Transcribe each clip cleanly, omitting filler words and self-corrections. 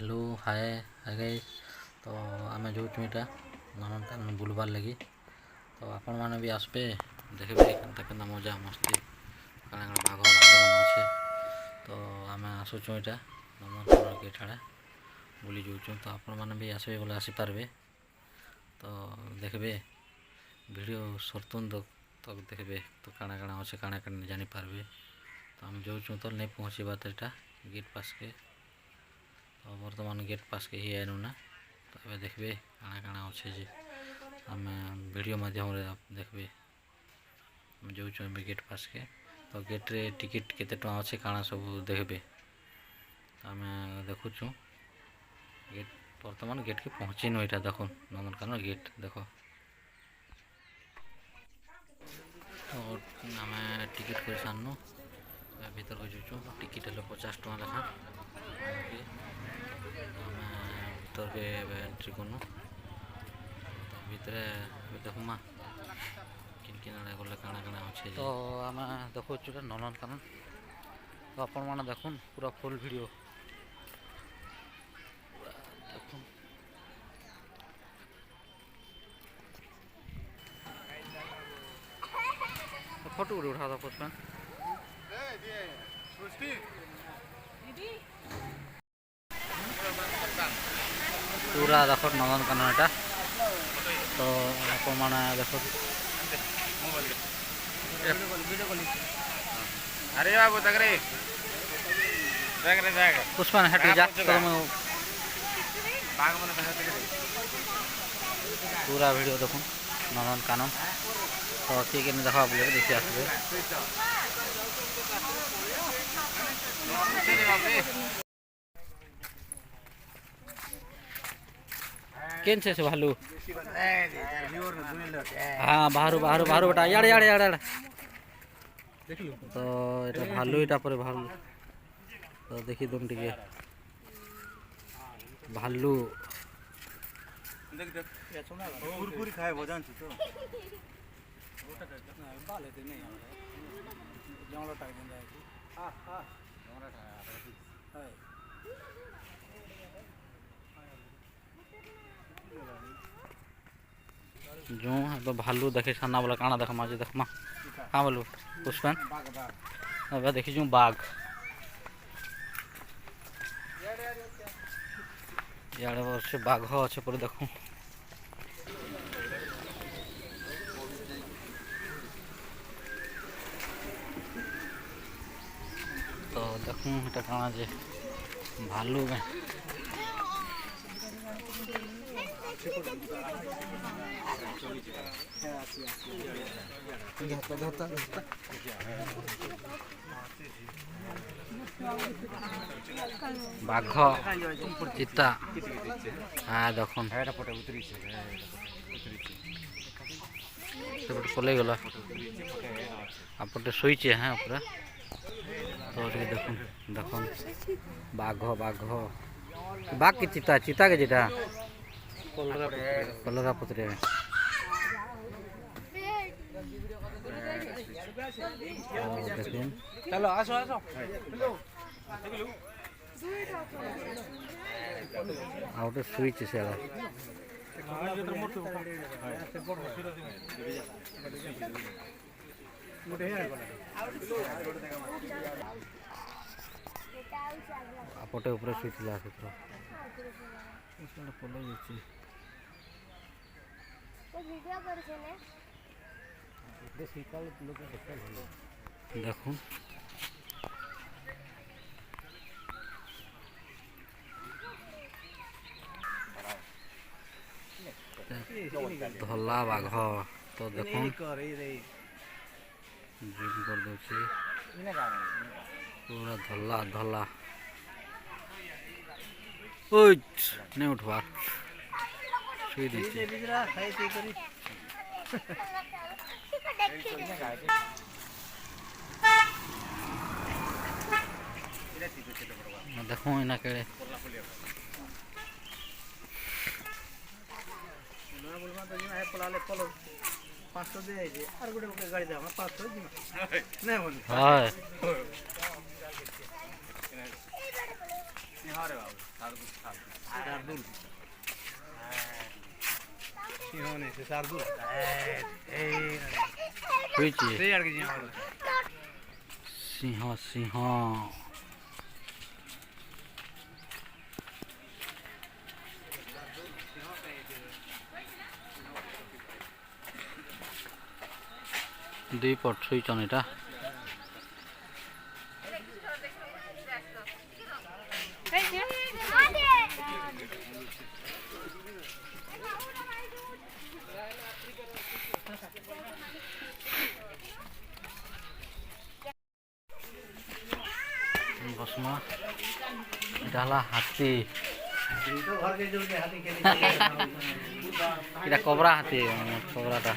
Hello hi hi guys. तो आम जो इटा नंदनकानन बुलबार लगी तो आपण मैंने भी आसपे देखबे केन्ता मजा मस्ती काଣା काଣା बाघ भाग अच्छे। तो आम आसुचु इटा नंदनकानन गेट आड़े बुली जाऊँ तो आपण मैंने भी आसबे बोले आसीपारे। तो देखबे वीडियो सरतुन तक देखबे तो काଣା काଣା अच्छे काଣା काଣା जानीपारे। तो आम जाऊँ तो नहीं पहुँचवा तो यहाँ गेट पास के। तो बर्तमान गेट पास के ही आनु ना। तो ये देखबे काଣା काଣା अच्छे जे आम वीडियो माध्यम देखबे जाऊँ गेट पास के। तो गेट रे टिकट केते टका अच्छे काଣା सब देखबे आम देखुचु। गेट बर्तमान गेट के पहुँचीनु यहाँ देख नंदनकानन गेट देख। और आम टिकट कर सारनु भीतर को जाऊँ टिकट है 50 टका लेखा आम भीतर के एंट्री करनु। भीतर देखुमा किन किन आड़े गले काଣା काଣା अच्छे। तो आम देखु नंदनकानन तो आपण मैंने देखुन पूरा फुल वीडियो देखुन। फोटो उठा दो पुष्पन पूरा देख नंदनकानन एटा। तो आपण मैंने देख अरे बाबू तक रे पुष्पन हट जा तो पूरा वीडियो देखुन नंदनकानन। तो ठीक है देखा बोले देखी आसबे। केन से भालू हाँ बाहर बाहर बाहर बेटा याड़े याड़े याड़े तो ये भालू यहाँ पर भालू तो देखी तुम टे भालू खाए भजन तो जो तो भालू देखे सामना वाला काना देख माजे देख मा हाँ बोलू पुष्पन अब देखी जो बाघ याड़े अच्छे बाघ अच्छे पर देखूँ। तो देखूँ এটা काना जे भालू में बाघ चिता हाँ देख पलि गला आपटे शोचे हाँ पूरा। तो देख देख बाघ बाघ बाघ की चिता चिता के जेटा कलरा पत्र चलो आसो आसो आउटे स्विच से आपटे ऊपर स्विच ला पलई जाच्छी देखो धला बाघ तो देखो जूम कर दे पूरा धला धला नहीं उठवा देखो इना केड़े রে বাবু শার্দুল সিংহ নেই সে শার্দুল হয়েছে সেই আর কি সিংহ সিংহ দুই পট শুইছন এটা বসমা এটা হল হাতি এটা কবরা হাতি কবরাটা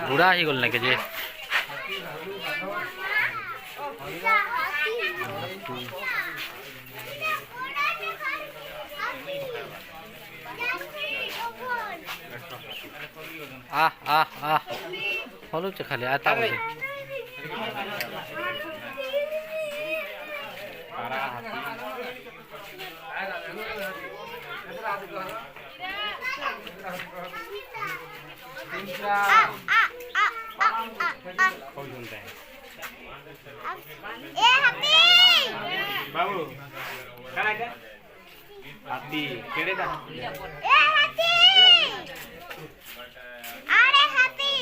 বুড়া হয়ে গেল নাকি যে আহ আহ আহ হলুছে খালি আতা বসে बाबू काय का हाती केडे का ए हाथी अरे हाथी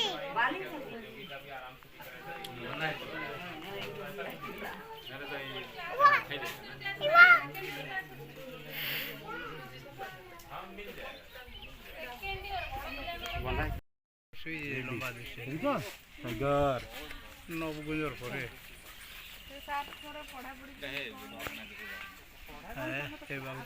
সুই লম্বা দিছে বুঝছো সাগর নবগুজর পরে साथ थोड़ा पढ़ा पढ़ी হ্যাঁ এই বাবু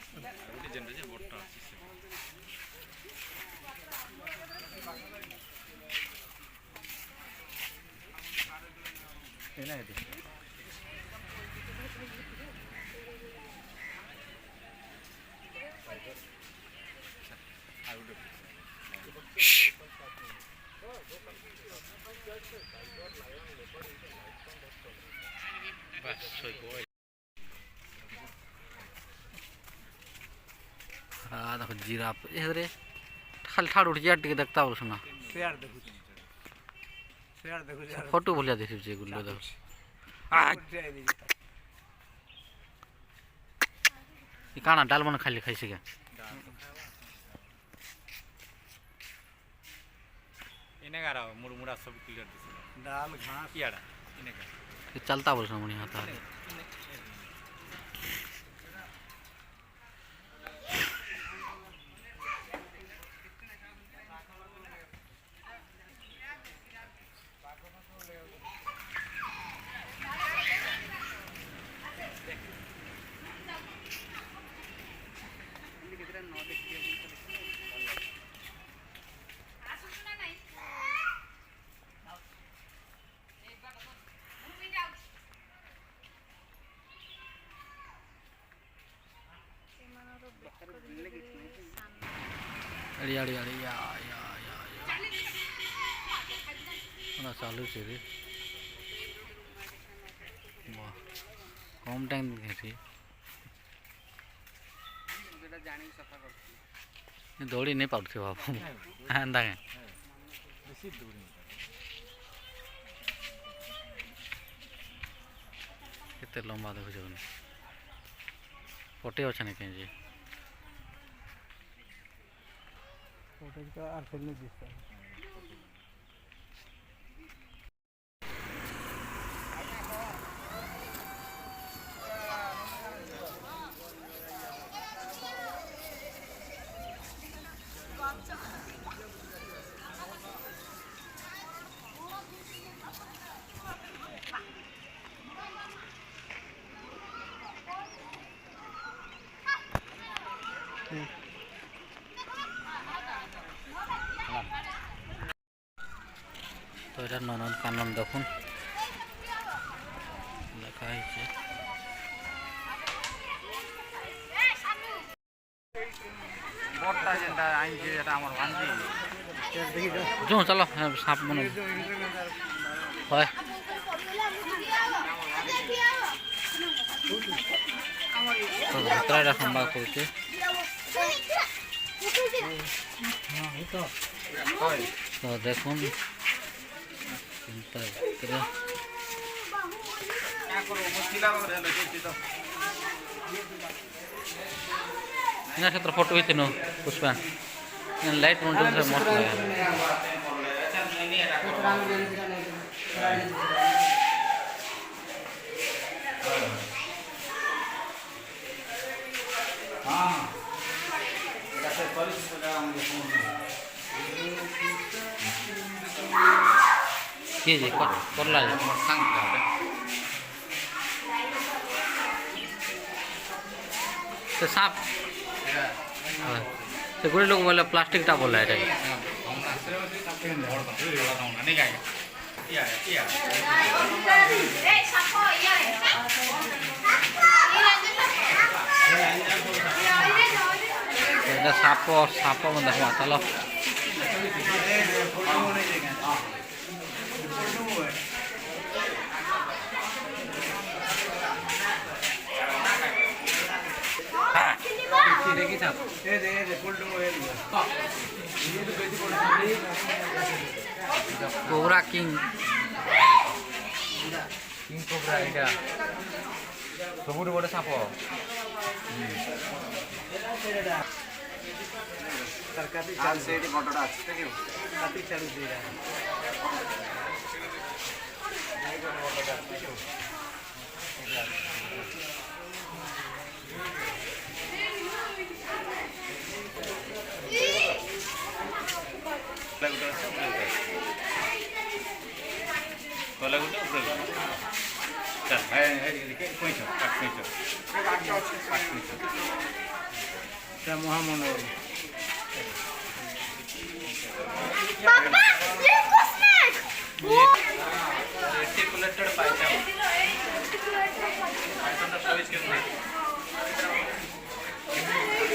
देखो जीराफ रे खाली ठाड़ उठ जा टिके देखता बोल सुना शेयर देखु शेयर देखु फोटो भलिया देखि जे गुल्लो देखो ई काना डाल मन खाली खाइसे के इने गारा मुड़मुड़ा सब क्लियर दिसे दाल घास कियाड़ा इने का ये चलता बोल सुना मनी आता अड़ी अड़ी अड़ी या ना चालू छे रे वाह कम टाइम देखी जेटा जानी सफा करती दौड़ी नहीं पाउथे बाबू एंदा के बेसी दूरी केते लंबा देखो जगन पटे अच्छा नहीं कहीं जी फोटो का और फिल्म दिसता है तो এটা ননদ কানন দেখুন লেখা হয়েছে বড়টা যেটা আইনছে যেটা আমার ভাঞ্জি দেখি চলো সাপ মনে হয় তো যাত্রাটা সম্ভব করছে তো দেখুন চিন্তা ভিতরে না ক্ষেত্রে ফটো হইতে নো পুষ্পা লাইট মন্টন মস্ত লাগে কি যে করলা তো সাপ তো গুড়ি লোক বলে প্লাস্টিকটা বলে এটাকে এটা সাপ সাপ দেখো চলো কোবরা কিং কিং কোবরা এটা ସବୁଠୁ ବଡ଼ ସାପ মহামনোরম Papa, look what's next. Reticulated Python Python का सर्विस कितना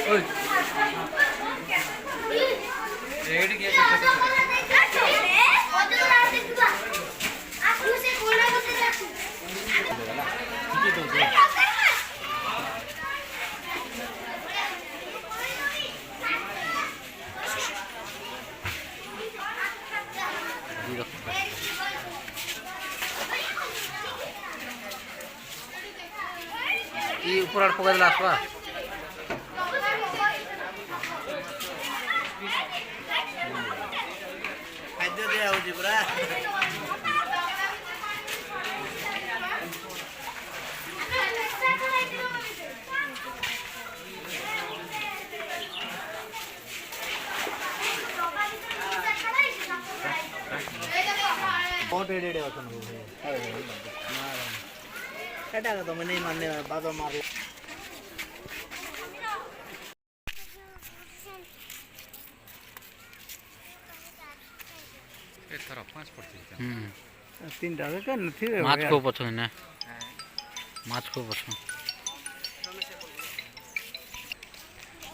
ओए रेड किया ये ऊपर आड़ पकड़ ला आसवा खाद्य दिया हो जी पूरा बहुत एडेड है अपन कटा का तो मैं नहीं मानने बाद में मार एक तरफ 5 पड़ती है तीन डाले का नहीं रे माछ को पछो ने माछ को पछो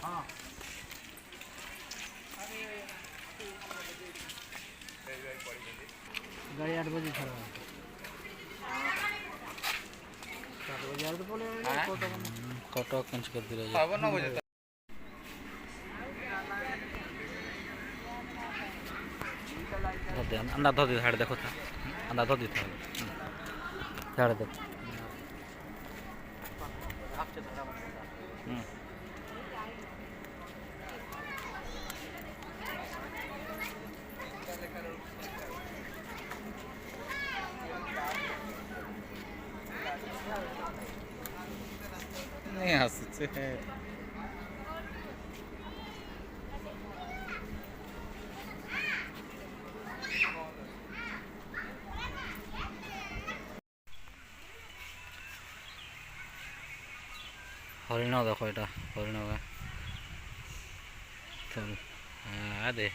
हां गाड़ी 8 बजे खड़ा 7 बजे आते बोले कटो कैंच कर दिला अब 9 बजे अंडा धो दी हाड़ देखो था अंडा धो दी था हाड़ देख नहीं हंसते हैं হরিণ দেখো এটা হরিণ দে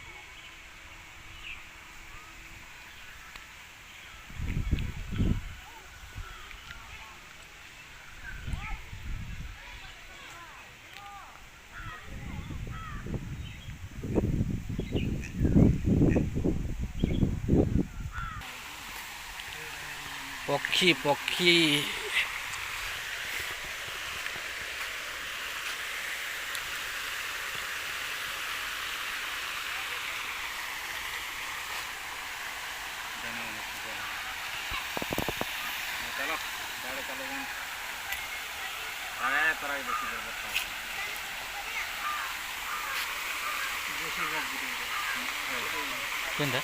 ପକ୍ଷୀ ପକ୍ଷୀ चलो गाड़ी चलो आगे तरह बेसी व्यवस्था କେନ୍ତା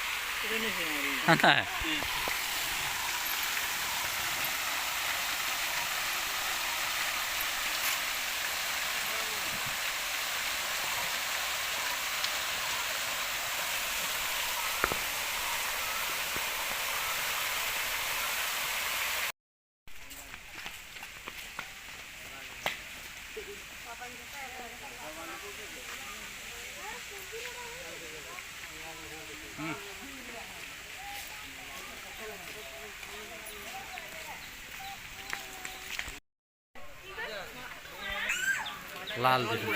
লাল দিছিল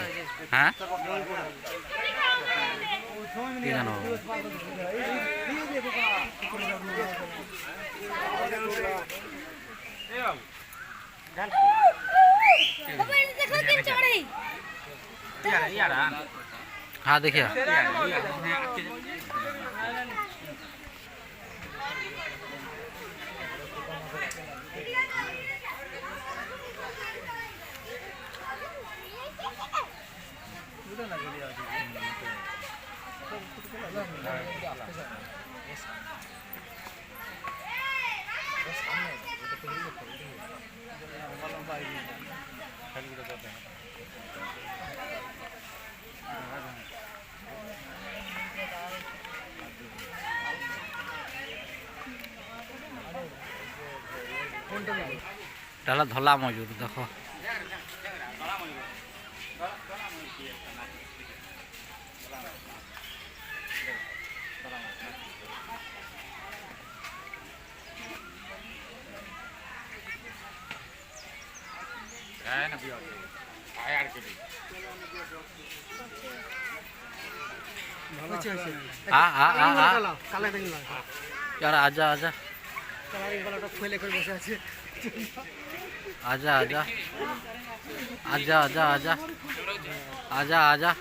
হ্যাঁ কি জানো बाबा ये देखो तीन चढ़ी हाँ देखिए डाला धला मजूर देखो ना भी आया के भी यार आजा आजा आजा आजा आजा आजा आजा आजा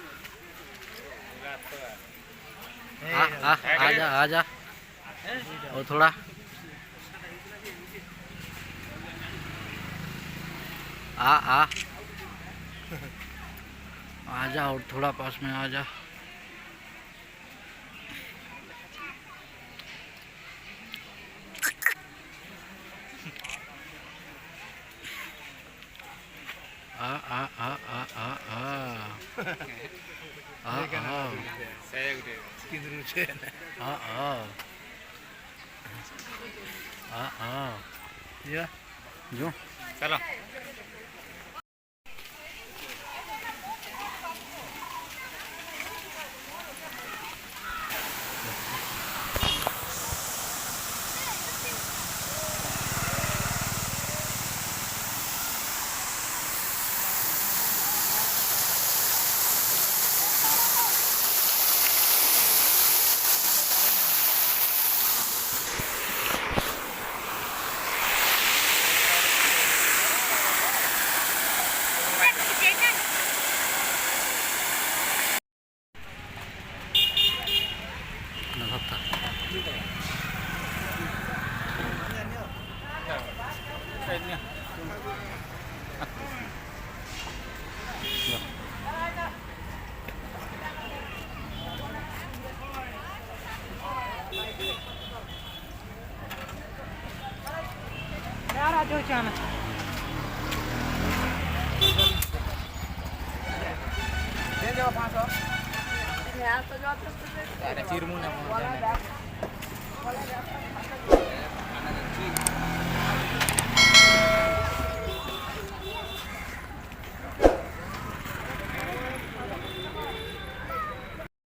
आजा आजा आजा और थोड़ा आ आजा और थोड़ा पास में आजा आ आ आ आ आ आ saya udah किधर से आ आ आ आ या जो चलो नभता यार आज जाना दे दो 500 या तो जो ada cirmu nama